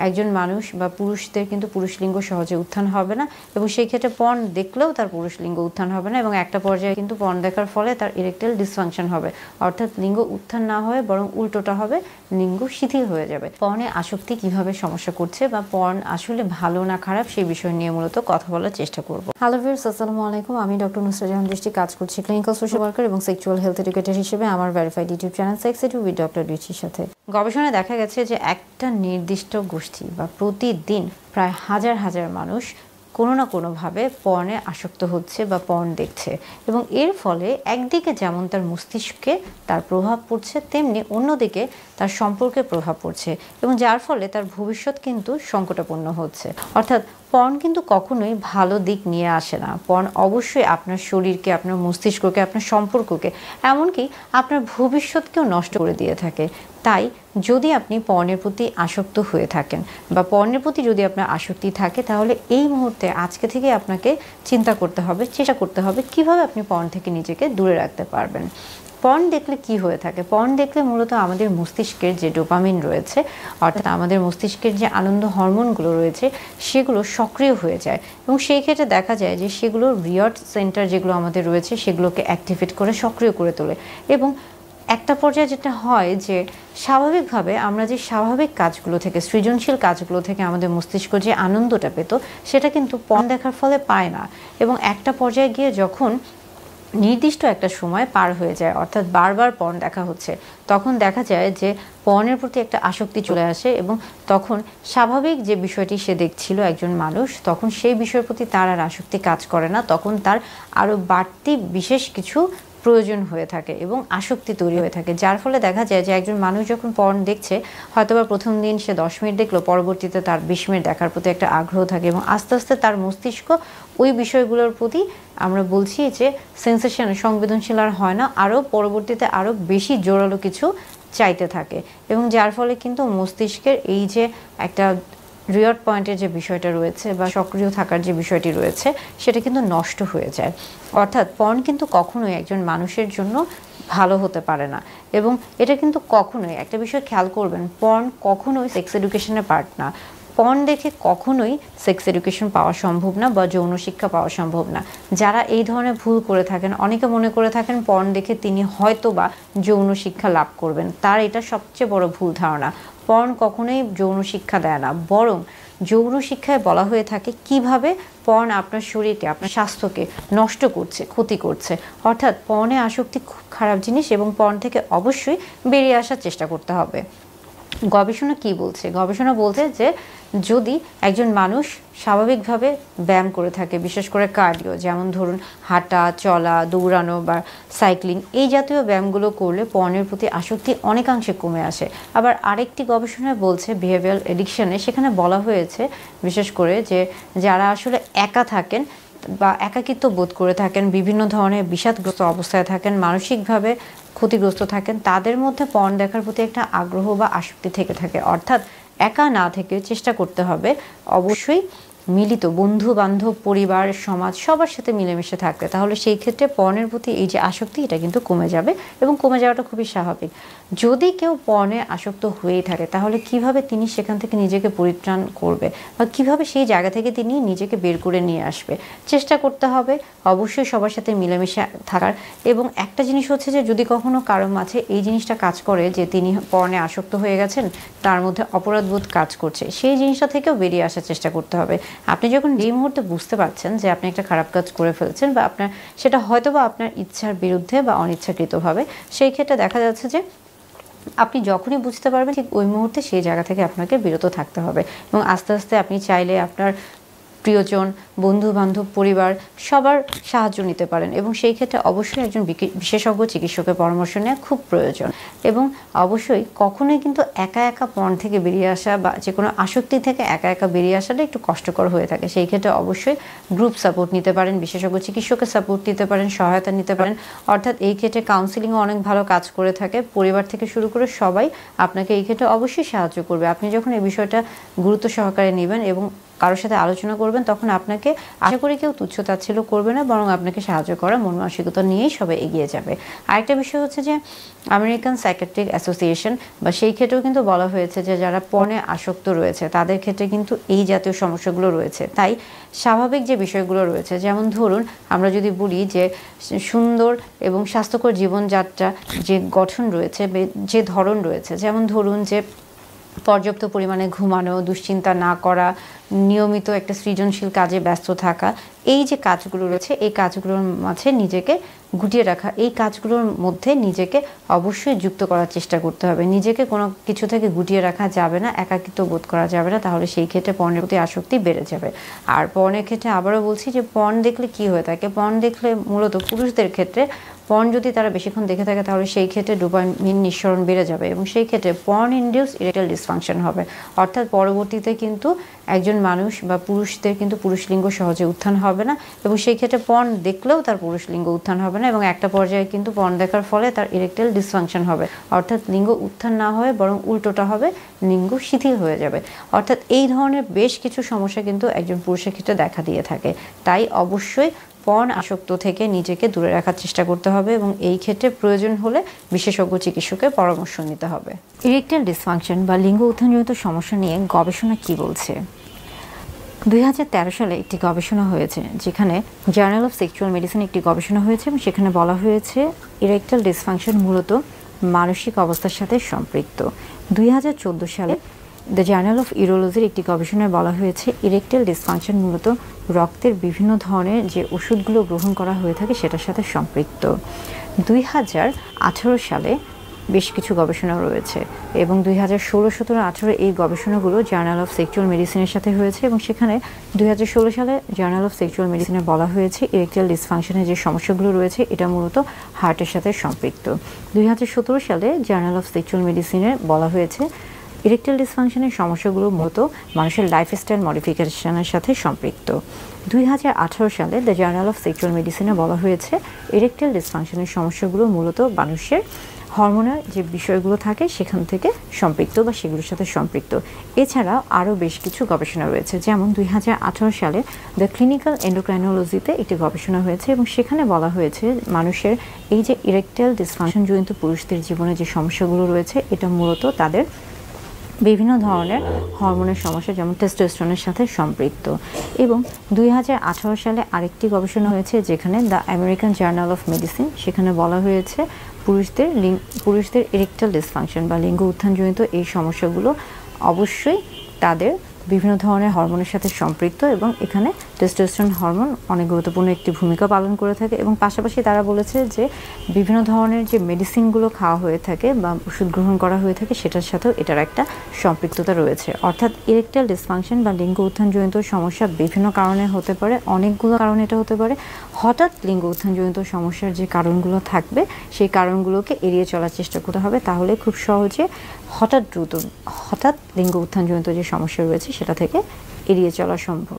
একজন মানুষ বা পুরুষদের কিন্তু পুরুষ লিঙ্গ সহজে উত্থান হবে না এবং সেই ক্ষেত্রে পর্ন দেখলেও তার পুরুষ লিঙ্গ উত্থান হবে না এবং একটা পর্যায়ে কিন্তু পর্ন দেখার ফলে তার ইরেকটাইল ডিসফাংশন হবে, অর্থাৎ লিঙ্গ উত্থান না হয়ে বরং উল্টোটা হবে, লিঙ্গ শিথিল হয়ে যাবে। পর্নে আসক্তি কিভাবে সমস্যা করছে বা পর্ন আসলে ভালো না খারাপ সেই বিষয় নিয়ে মূলত কথা বলার চেষ্টা করব। হ্যালো ভিউয়ার্স, আসসালামু আলাইকুম। আমি ডক্টর নুসরাত জাহান দৃষ্টি, কাজ করছি ক্লিনিক্যাল সোশ্যাল ওয়ার্কার এবং সেক্সুয়াল হেলথ এডুকেটর হিসেবে আমার verified YouTube channel sex edu with doctor দৃষ্টির সাথে। গবেষণায় দেখা গেছে যে একটা নির্দিষ্ট গোষ্ঠী বা প্রতিদিন প্রায় হাজার হাজার মানুষ কোনো না কোনোভাবে পর্নে আসক্ত হচ্ছে বা পর্ন দেখছে এবং এর ফলে একদিকে যেমন তার মস্তিষ্কে তার প্রভাব পড়ছে, তেমনি অন্যদিকে তার সম্পর্কে প্রভাব পড়ছে এবং যার ফলে তার ভবিষ্যৎ কিন্তু সংকটাপন্ন হচ্ছে। অর্থাৎ পর্ন কিন্তু কখনোই ভালো দিক নিয়ে আসে না। পর্ন অবশ্যই আপনার শরীরকে, আপনার মস্তিষ্ককে, আপনার সম্পর্ককে, এমনকি আপনার ভবিষ্যৎকেও নষ্ট করে দিয়ে থাকে। তাই যদি আপনি পর্নের প্রতি আসক্ত হয়ে থাকেন বা পর্নের প্রতি যদি আপনার আসক্তি থাকে, তাহলে এই মুহূর্তে আজকে থেকে আপনাকে চিন্তা করতে হবে, চেষ্টা করতে হবে কীভাবে আপনি পর্ন থেকে নিজেকে দূরে রাখতে পারবেন। পর্ন দেখলে কি হয়ে থাকে? পর্ন দেখলে মূলত আমাদের মস্তিষ্কের যে ডোপামিন রয়েছে, অর্থাৎ আমাদের মস্তিষ্কের যে আনন্দ হরমোনগুলো রয়েছে, সেগুলো সক্রিয় হয়ে যায় এবং সেই ক্ষেত্রে দেখা যায় যে সেগুলো রিওয়ার্ড সেন্টার যেগুলো আমাদের রয়েছে সেগুলোকে অ্যাক্টিভেট করে সক্রিয় করে তোলে এবং একটা পর্যায়ে যেটা হয় যে স্বাভাবিকভাবে আমরা যে স্বাভাবিক কাজগুলো থেকে, সৃজনশীল কাজগুলো থেকে আমাদের মস্তিষ্ক যে আনন্দটা পেত, সেটা কিন্তু পর্ন দেখার ফলে পায় না এবং একটা পর্যায়ে গিয়ে যখন নির্দিষ্ট একটা সময় পার হয়ে যায়, অর্থাৎ বারবার পর্ন দেখা হচ্ছে, তখন দেখা যায় যে পর্নের প্রতি একটা আসক্তি চলে আসে এবং তখন স্বাভাবিক যে বিষয়টি সে দেখছিল একজন মানুষ, তখন সেই বিষয়ের প্রতি তার আর আসক্তি কাজ করে না, তখন তার আরও বাড়তি বিশেষ কিছু প্রয়োজন হয়ে থাকে এবং আসক্তি তৈরি হয়ে থাকে। যার ফলে দেখা যায় যে একজন মানুষ যখন পর্ন দেখছে, হয়তোবা প্রথম দিন সে 10 মিনিট দেখলো, পরবর্তীতে তার 20 মিনিট দেখার প্রতি একটা আগ্রহ থাকে এবং আস্তে আস্তে তার মস্তিষ্ক ওই বিষয়গুলোর প্রতি, আমরা বলছি যে সেন্সেশন, সংবেদনশীল আর হয় না, আরও পরবর্তীতে আরও বেশি জোরালো কিছু চাইতে থাকে এবং যার ফলে কিন্তু মস্তিষ্কের এই যে একটা রিওয়ার্ড পয়েন্টের যে বিষয়টা রয়েছে বা সক্রিয় থাকার যে বিষয়টি রয়েছে, সেটা কিন্তু নষ্ট হয়ে যায়। অর্থাৎ পর্ন কিন্তু কখনোই একজন মানুষের জন্য ভালো হতে পারে না এবং এটা কিন্তু কখনোই, একটা বিষয় খেয়াল করবেন, পর্ন কখনোই সেক্স এডুকেশনের পার্ট না। পর্ন দেখে কখনোই সেক্স এডুকেশন পাওয়া সম্ভব না বা যৌন শিক্ষা পাওয়া সম্ভব না। যারা এই ধরনের ভুল করে থাকেন, অনেকে মনে করে থাকেন পর্ন দেখে তিনি হয়তো বা যৌন শিক্ষা লাভ করবেন, তার এটা সবচেয়ে বড় ভুল ধারণা। পর্ন কখনোই যৌন শিক্ষা দেয় না, বরং যৌন শিক্ষায় বলা হয়ে থাকে কিভাবে পর্ন আপনার শরীরকে, আপনার স্বাস্থ্যকে নষ্ট করছে, ক্ষতি করছে। অর্থাৎ পর্নে আসক্তি খুব খারাপ জিনিস এবং পর্ন থেকে অবশ্যই বেরিয়ে আসার চেষ্টা করতে হবে। গবেষণা কি বলছে? গবেষণা বলছে যে যদি একজন মানুষ স্বাভাবিকভাবে ব্যায়াম করে থাকে, বিশেষ করে কার্ডিও, যেমন ধরুন হাঁটা, চলা, দৌড়ানো বা সাইক্লিং, এই জাতীয় ব্যায়ামগুলো করলে পর্নের প্রতি আসক্তি অনেকাংশে কমে আসে। আবার আরেকটি গবেষণায় বলছে বিহেভিয়ারাল এডিকশনে, সেখানে বলা হয়েছে বিশেষ করে যে যারা আসলে একা থাকেন বা একাকিত্ব বোধ করে থাকেন, বিভিন্ন ধরনের বিষাদগ্রস্ত অবস্থায় থাকেন, মানসিকভাবে ক্ষতিগ্রস্ত থাকেন, তাদের মধ্যে পর্ন দেখার প্রতি একটা আগ্রহ বা আসক্তি থেকে থাকে। অর্থাৎ একা না থেকে চেষ্টা করতে হবে অবশ্যই মিলিত বন্ধু বান্ধব, পরিবার, সমাজ, সবার সাথে মিলেমিশে থাকতে। তাহলে সেই ক্ষেত্রে পর্নের প্রতি এই যে আসক্তি, এটা কিন্তু কমে যাবে এবং কমে যাওয়াটা খুবই স্বাভাবিক। যদি কেউ পর্নে আসক্ত হয়েই থাকে, তাহলে কিভাবে তিনি সেখান থেকে নিজেকে পরিত্রাণ করবে বা কিভাবে সেই জায়গা থেকে তিনি নিজেকে বের করে নিয়ে আসবে, চেষ্টা করতে হবে অবশ্যই সবার সাথে মিলেমিশে থাকার। এবং একটা জিনিস হচ্ছে যে যদি কখনো কারো মাঝে এই জিনিসটা কাজ করে যে তিনি পর্নে আসক্ত হয়ে গেছেন, তার মধ্যে অপরাধবোধ কাজ করছে, সেই জিনিসটা থেকেও বেরিয়ে আসার চেষ্টা করতে হবে। আপনি যখন এই মুহূর্তে বুঝতে পারছেন যে আপনি একটা খারাপ কাজ করে ফেলছেন বা আপনার সেটা হয়তো বা আপনার ইচ্ছার বিরুদ্ধে বা অনিচ্ছাকৃতভাবে, সেই ক্ষেত্রে দেখা যাচ্ছে যে আপনি যখনই বুঝতে পারবেন ঠিক ওই মুহূর্তে সেই জায়গা থেকে আপনাকে বিরত থাকতে হবে এবং আস্তে আস্তে আপনি চাইলে আপনার প্রিয়জন, বন্ধু বান্ধব, পরিবার সবার সাহায্য নিতে পারেন এবং সেই ক্ষেত্রে অবশ্যই একজন বিশেষজ্ঞ চিকিৎসকের পরামর্শ নেওয়া খুব প্রয়োজন। এবং অবশ্যই কখনোই কিন্তু একা একা পর্ন থেকে বেরিয়ে আসা বা যে কোনো আসক্তি থেকে একা একা বেরিয়ে আসাটা একটু কষ্টকর হয়ে থাকে। সেই ক্ষেত্রে অবশ্যই গ্রুপ সাপোর্ট নিতে পারেন, বিশেষজ্ঞ চিকিৎসকের সাপোর্ট নিতে পারেন, সহায়তা নিতে পারেন। অর্থাৎ এই ক্ষেত্রে কাউন্সিলিংও অনেক ভালো কাজ করে থাকে। পরিবার থেকে শুরু করে সবাই আপনাকে এই ক্ষেত্রে অবশ্যই সাহায্য করবে। আপনি যখন এই বিষয়টা গুরুত্ব সহকারে নেবেন এবং কারোর সাথে আলোচনা করবেন তখন আপনাকে আশা করি কেউ তুচ্ছ-তাচ্ছিল্য করবে না, বরং আপনাকে সাহায্য করার মন মানসিকতা নিয়েই সবাই এগিয়ে যাবে। আরেকটা বিষয় হচ্ছে যে আমেরিকান সাইকিয়াট্রিক অ্যাসোসিয়েশন বা সেই ক্ষেত্রেও কিন্তু বলা হয়েছে যে যারা পর্নে আসক্ত রয়েছে তাদের ক্ষেত্রে কিন্তু এই জাতীয় সমস্যাগুলো রয়েছে। তাই স্বাভাবিক যে বিষয়গুলো রয়েছে, যেমন ধরুন আমরা যদি বলি যে সুন্দর এবং স্বাস্থ্যকর জীবনযাত্রা যে গঠন রয়েছে, যে ধরন রয়েছে, যেমন ধরুন যে পর্যাপ্ত পরিমাণে ঘুমানো, দুশ্চিন্তা না করা, নিয়মিত একটা সৃজনশীল কাজে ব্যস্ত থাকা, এই যে কাজগুলো রয়েছে এই কাজগুলোর মাঝে নিজেকে গুটিয়ে রাখা, এই কাজগুলোর মধ্যে নিজেকে অবশ্যই যুক্ত করার চেষ্টা করতে হবে। নিজেকে কোনো কিছু থেকে গুটিয়ে রাখা যাবে না, একাকিত্ব বোধ করা যাবে না, তাহলে সেই ক্ষেত্রে পর্নের প্রতি আসক্তি বেড়ে যাবে। আর পর্নের ক্ষেত্রে আবারও বলছি যে পর্ন দেখলে কি হয়ে থাকে, পর্ন দেখলে মূলত পুরুষদের ক্ষেত্রে পর্ন যদি তারা বেশিক্ষণ দেখে থাকে তাহলে সেই ক্ষেত্রে ডোপামিন নিঃসরণ বেড়ে যাবে এবং সেই ক্ষেত্রে পর্ন ইনডিউসড ইরেকটাইল ডিসফাংশন হবে। অর্থাৎ পরবর্তীতে কিন্তু একজন মানুষ বা পুরুষদের কিন্তু পুরুষ লিঙ্গ সহজে উত্থান হবে না এবং সেই ক্ষেত্রে পর্ন দেখলেও তার পুরুষ লিঙ্গ উত্থান হবে না এবং একটা পর্যায়ে কিন্তু পর্ন দেখার ফলে তার ইরেকটাইল ডিসফাংশন হবে। অর্থাৎ লিঙ্গ উত্থান না হয়ে বরং উল্টোটা হবে, লিঙ্গ শিথিল হয়ে যাবে। অর্থাৎ এই ধরনের বেশ কিছু সমস্যা কিন্তু একজন পুরুষের ক্ষেত্রে দেখা দিয়ে থাকে। তাই অবশ্যই পর্ন আসক্ত থেকে নিজেকে দূরে রাখার চেষ্টা করতে হবে এবং এই ক্ষেত্রে প্রয়োজন হলে বিশেষজ্ঞ চিকিৎসকের পরামর্শ নিতে হবে। ইরেকটাইল ডিসফাংশন বা লিঙ্গ উত্থানজনিত সমস্যা নিয়ে গবেষণা কি বলছে? 2013 সালে একটি গবেষণা হয়েছে, যেখানে জার্নাল অফ সেক্সুয়াল মেডিসিন একটি গবেষণা হয়েছে এবং সেখানে বলা হয়েছে ইরেকটাইল ডিসফাংশন মূলত মানসিক অবস্থার সাথে সম্পৃক্ত। 2014 সালে দ্য জার্নাল অফ ইউরোলজির একটি গবেষণায় বলা হয়েছে ইরেকটাইল ডিসফাংশন মূলত রক্তের বিভিন্ন ধরনের যে ওষুধগুলো গ্রহণ করা হয়ে থাকে সেটার সাথে সম্পৃক্ত। 2018 সালে বেশ কিছু গবেষণা রয়েছে এবং 2016, 17, 18 এই গবেষণাগুলো জার্নাল অফ সেক্সুয়াল মেডিসিনের সাথে হয়েছে এবং সেখানে 2016 সালে জার্নাল অফ সেক্সুয়াল মেডিসিনে বলা হয়েছে ইরেকটাইল ডিসফাংশনের যে সমস্যাগুলো রয়েছে এটা মূলত হার্টের সাথে সম্পৃক্ত। 2017 সালে জার্নাল অফ সেক্সুয়াল মেডিসিনে বলা হয়েছে ইরেকটাইল ডিসফাংশনের সমস্যাগুলো মূলত মানুষের লাইফস্টাইল মডিফিকেশনের সাথে সম্পৃক্ত। 2018 সালে দ্য জার্নাল অফ সেক্সুয়াল মেডিসিনে বলা হয়েছে ইরেকটাইল ডিসফাংশনের সমস্যাগুলো মূলত মানুষের হরমোনের যে বিষয়গুলো থাকে সেখান থেকে সম্পৃক্ত বা সেগুলোর সাথে সম্পৃক্ত। এছাড়াও আরও বেশ কিছু গবেষণা রয়েছে, যেমন 2018 সালে দ্য ক্লিনিক্যাল এন্ডোক্রাইনোলজিতে একটি গবেষণা হয়েছে এবং সেখানে বলা হয়েছে মানুষের এই যে ইরেকটাইল ডিসফাংশনজনিত পুরুষদের জীবনে যে সমস্যাগুলো রয়েছে এটা মূলত তাদের বিভিন্ন ধরনের হরমোনের সমস্যা যেমন টেস্টোস্টেরনের সাথে সম্পৃক্ত। এবং 2018 সালে আরেকটি গবেষণা হয়েছে যেখানে the American journal of medicine, সেখানে বলা হয়েছে পুরুষদের ইরেকটাইল ডিসফাংশন বা লিঙ্গ উত্থানজনিত এই সমস্যাগুলো অবশ্যই তাদের বিভিন্ন ধরনের হরমোনের সাথে সম্পৃক্ত এবং এখানে টেস্টোস্টেরন হরমোন অনেক গুরুত্বপূর্ণ একটি ভূমিকা পালন করে থাকে এবং পাশাপাশি তারা বলেছে যে বিভিন্ন ধরনের যে মেডিসিনগুলো খাওয়া হয়ে থাকে বা ওষুধ গ্রহণ করা হয়ে থাকে সেটার সাথেও এটার একটা সম্পৃক্ততা রয়েছে। অর্থাৎ ইরেকটাইল ডিসফাংশন বা লিঙ্গ উত্থানজনিত সমস্যা বিভিন্ন কারণে হতে পারে, অনেকগুলো কারণে এটা হতে পারে। হঠাৎ লিঙ্গ উত্থানজনিত সমস্যার যে কারণগুলো থাকবে সেই কারণগুলোকে এড়িয়ে চলার চেষ্টা করতে হবে, তাহলে খুব সহজে হঠাৎ লিঙ্গ উত্থানজনিত যে সমস্যা রয়েছে সেটা থেকে এড়িয়ে চলা সম্ভব।